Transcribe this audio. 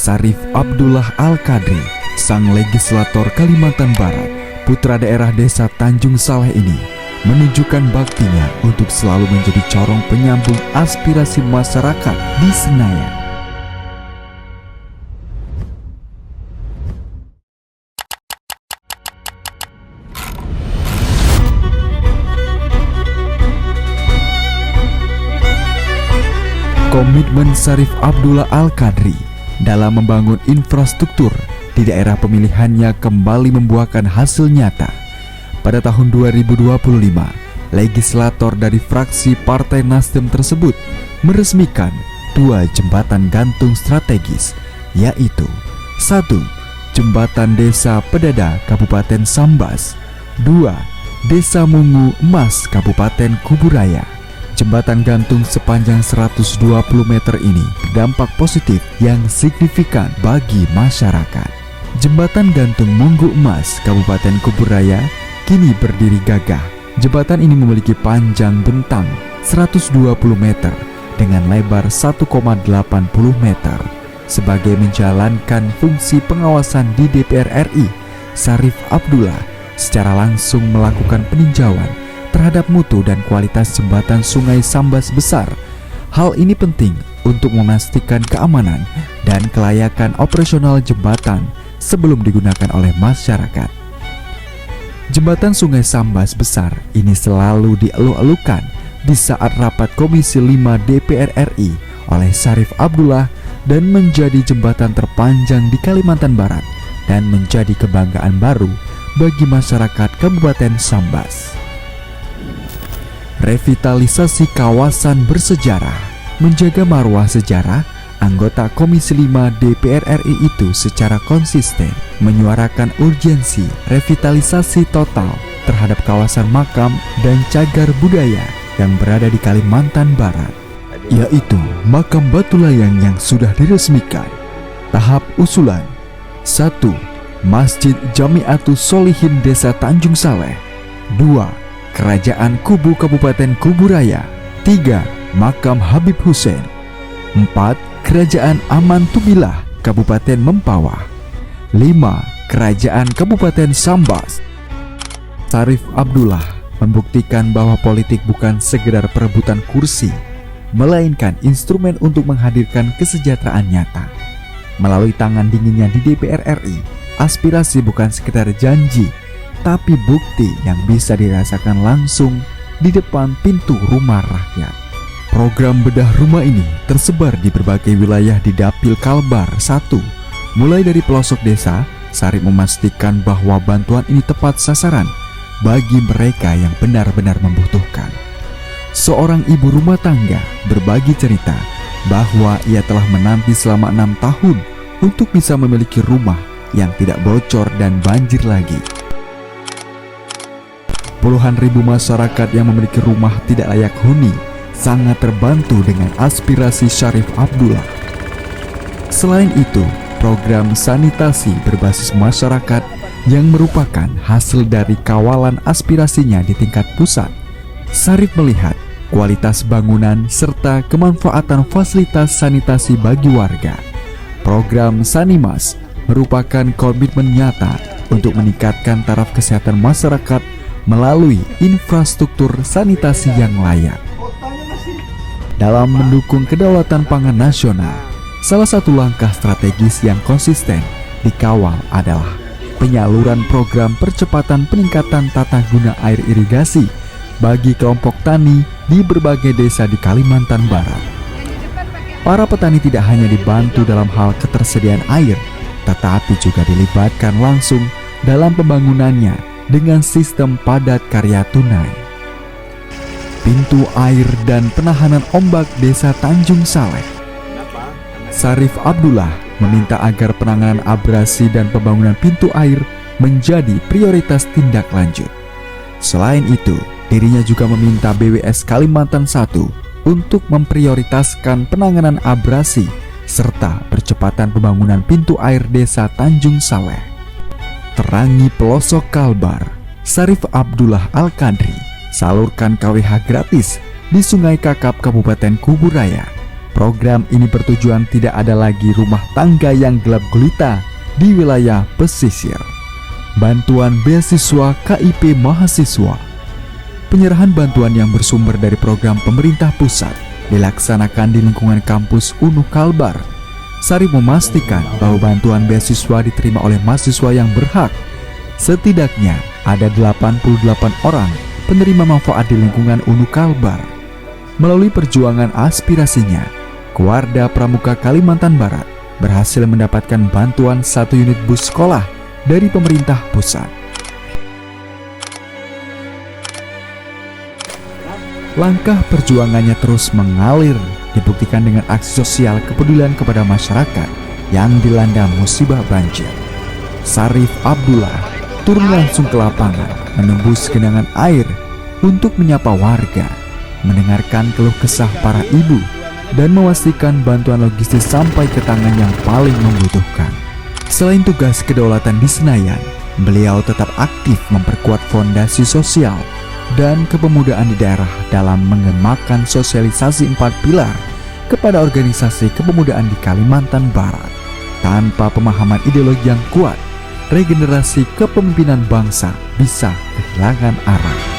Syarif Abdullah Al-Qadri, sang legislator Kalimantan Barat, putra daerah desa Tanjung Saleh ini, menunjukkan baktinya untuk selalu menjadi corong penyambung aspirasi masyarakat di Senayan. Komitmen Syarif Abdullah Al-Qadri dalam membangun infrastruktur di daerah pemilihannya kembali membuahkan hasil nyata. Pada tahun 2025, legislator dari fraksi Partai Nasdem tersebut meresmikan 2 jembatan gantung strategis, yaitu 1. Jembatan Desa Pedada Kabupaten Sambas, 2. Desa Mungu Emas Kabupaten Kuburaya. Jembatan gantung sepanjang 120 meter ini berdampak positif yang signifikan bagi masyarakat. Jembatan gantung Mungu Emas Kabupaten Kuburaya kini berdiri gagah. Jembatan ini memiliki panjang bentang 120 meter dengan lebar 1,80 meter. Sebagai menjalankan fungsi pengawasan di DPR RI, Syarif Abdullah secara langsung melakukan peninjauan terhadap mutu dan kualitas jembatan Sungai Sambas Besar. Hal ini penting untuk memastikan keamanan dan kelayakan operasional jembatan sebelum digunakan oleh masyarakat. Jembatan Sungai Sambas Besar ini selalu dielu-elukan di saat rapat Komisi 5 DPR RI oleh Syarif Abdullah dan menjadi jembatan terpanjang di Kalimantan Barat dan menjadi kebanggaan baru bagi masyarakat Kabupaten Sambas. Revitalisasi kawasan bersejarah. Menjaga marwah sejarah, anggota Komisi 5 DPR RI itu secara konsisten menyuarakan urgensi revitalisasi total terhadap kawasan makam dan cagar budaya yang berada di Kalimantan Barat, yaitu makam Batu Layang yang sudah diresmikan. Tahap usulan: 1. Masjid Jamiatus Sholihin Desa Tanjung Saleh. 2. Kerajaan Kubu Kabupaten Kuburaya. 3. Makam Habib Hussein. 4. Kerajaan Aman Tubilah Kabupaten Mempawah. 5. Kerajaan Kabupaten Sambas. Syarif Abdullah membuktikan bahwa politik bukan sekedar perebutan kursi, melainkan instrumen untuk menghadirkan kesejahteraan nyata. Melalui tangan dinginnya di DPR RI, aspirasi bukan sekedar janji, tapi bukti yang bisa dirasakan langsung di depan pintu rumah rakyat. Program bedah rumah ini tersebar di berbagai wilayah di Dapil Kalbar 1. Mulai dari pelosok desa, Syarif memastikan bahwa bantuan ini tepat sasaran bagi mereka yang benar-benar membutuhkan. Seorang ibu rumah tangga berbagi cerita bahwa ia telah menanti selama 6 tahun untuk bisa memiliki rumah yang tidak bocor dan banjir lagi. Puluhan ribu masyarakat yang memiliki rumah tidak layak huni sangat terbantu dengan aspirasi Syarif Abdullah. Selain itu, program sanitasi berbasis masyarakat yang merupakan hasil dari kawalan aspirasinya di tingkat pusat. Syarif melihat kualitas bangunan serta kemanfaatan fasilitas sanitasi bagi warga. Program Sanimas merupakan komitmen nyata untuk meningkatkan taraf kesehatan masyarakat melalui infrastruktur sanitasi yang layak. Dalam mendukung kedaulatan pangan nasional, salah satu langkah strategis yang konsisten dikawal adalah penyaluran program percepatan peningkatan tata guna air irigasi bagi kelompok tani di berbagai desa di Kalimantan Barat. Para petani tidak hanya dibantu dalam hal ketersediaan air, tetapi juga dilibatkan langsung dalam pembangunannya dengan sistem padat karya tunai. Pintu air dan penahanan ombak Desa Tanjung Saleh. Syarif Abdullah meminta agar penanganan abrasi dan pembangunan pintu air menjadi prioritas tindak lanjut. Selain itu, dirinya juga meminta BWS Kalimantan 1 untuk memprioritaskan penanganan abrasi serta percepatan pembangunan pintu air Desa Tanjung Saleh. Terangi pelosok Kalbar, Syarif Abdullah Al-Qadri salurkan KWH gratis di Sungai Kakap Kabupaten Kuburaya. Program ini bertujuan tidak ada lagi rumah tangga yang gelap gulita di wilayah pesisir. Bantuan beasiswa KIP Mahasiswa. Penyerahan bantuan yang bersumber dari program pemerintah pusat dilaksanakan di lingkungan kampus UNU Kalbar. Sarif memastikan bahwa bantuan beasiswa diterima oleh mahasiswa yang berhak. Setidaknya ada 88 orang penerima manfaat di lingkungan UNU Kalbar. Melalui perjuangan aspirasinya, Kewarda Pramuka Kalimantan Barat berhasil mendapatkan bantuan 1 unit bus sekolah dari pemerintah pusat. Langkah perjuangannya terus mengalir, dibuktikan dengan aksi sosial kepedulian kepada masyarakat yang dilanda musibah banjir. Sarif Abdullah turun langsung ke lapangan, menembus genangan air untuk menyapa warga, mendengarkan keluh kesah para ibu, dan memastikan bantuan logistik sampai ke tangan yang paling membutuhkan. Selain tugas kedaulatan di Senayan, beliau tetap aktif memperkuat fondasi sosial dan kepemudaan di daerah dalam mengemakan sosialisasi 4 pilar kepada organisasi kepemudaan di Kalimantan Barat. Tanpa pemahaman ideologi yang kuat, regenerasi kepemimpinan bangsa bisa kehilangan arah.